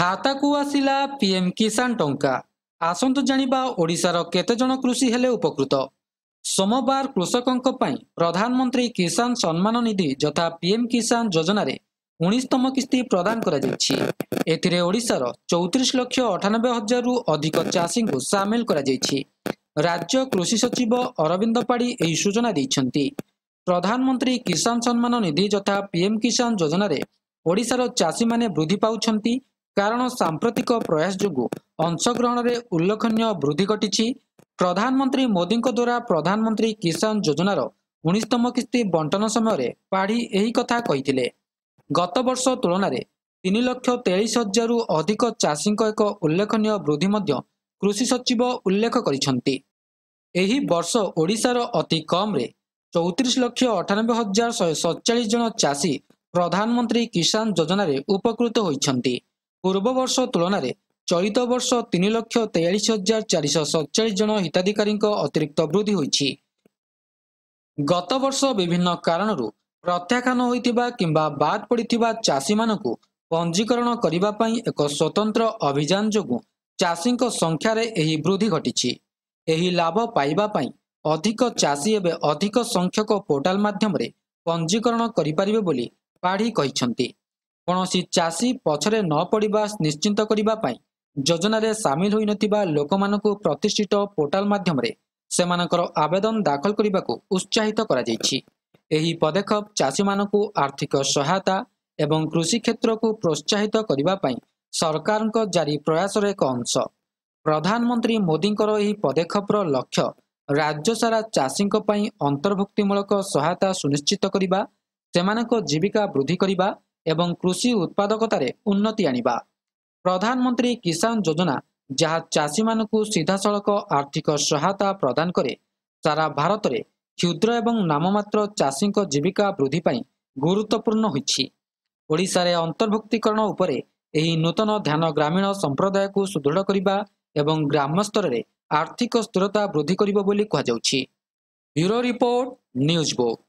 हाताकू आसिला PM किसान टंका आसंतु जानिबा ओडिशार केते जण कृषि हेले उपकृत। सोमवार कृषकों प्रधानमंत्री किसान सम्मान निधि जथा पीएम किसान योजना रे 19तम किस्ती प्रदान करा जायछि। एथिरे ओडिशार 34,98,000 रु अधिक चाषी को सामिल करा जायछि। राज्य कृषि सचिव अरविंद पाड़ी एही सूचना दैछन्ति। प्रधानमंत्री किसान सम्मान निधि जथा पीएम किसान योजना रे ओडिशार चाषी माने वृद्धि पाउछन्ति कारण सांप्रतिक प्रयास जोगु अंशग्रहण रे उल्लेखनीय वृद्धि घटी। प्रधानमंत्री मोदी द्वारा प्रधानमंत्री किसान योजनार 19तम किस्ती बंटन समय पाढ़ी एही कथा कहिथिले। गत वर्ष तुलन में 3,43,000 रु अधिक चाषी एक उल्लेखनीय वृद्धि मध्य कृषि सचिव उल्लेख करिसंति। एही वर्ष ओडिशार अति कम रे 34,98,147 जन चाषी प्रधानमंत्री किसान योजना रे उपकृत होइछन्ति। पूर्व वर्ष तुलन में चलित वर्ष 3,43,447 जन हिताधिकारी अतिरिक्त वृद्धि होइछि। गत वर्ष विभिन्न कारणरू प्रत्याख्यान होइतिबा किंबा बाद पड़िथिबा चाषी मानकु पंजीकरण करिबा पई एक स्वतंत्र अभियान जोगु चाषी संख्यार एही वृद्धि घटिछि। एही लाभ पाइबा पई अधिक चाषी एबे अधिक संख्यक पोर्टाल माध्यम रे पंजीकरण करिपारिबे बोली पाढ़ी कहिसंति। कोनोसी चाषी पछरे न पड़िबा निश्चिंत करिबा पई योजना रे सामिल होई नथिबा लोकमानकु प्रतिष्ठित पोर्टाल माध्यम रे सेमानकर आवेदन दाखल करिबाकु उत्साहित करा जायछि। एही पदक्षेप चाषी मानकु आर्थिक सहायता एवं कृषि क्षेत्र को प्रोत्साहित करिबा पई सरकारक जारी प्रयासर एक अंश। प्रधानमंत्री मोदींकर एही पदक्षेपर लक्ष्य राज्य सारा चाषींक पई अंतर्भुक्तिमूलक सहायता सुनिश्चित करिबा, सेमानक जीविका वृद्धि करिबा एवं कृषि उत्पादकतारे उन्नति आनिबा। प्रधानमंत्री किसान योजना जहाँ चाषी मानकु सीधासलख आर्थिक सहायता प्रदान करे, सारा भारत में क्षुद्र एवं नाममात्र चाषी जीविका वृद्धि पाई गुरुत्वपूर्ण होइछि। ओडिशा रे अंतर्भुक्तिकरण उपरे एही नूतन ध्यान ग्रामीण संप्रदाय को सुदृढ़ करिबा एवं ग्राम्य स्तर रे आर्थिक स्थिरता वृद्धि करिबो बोली कहा जाउछि। Bureau report news book.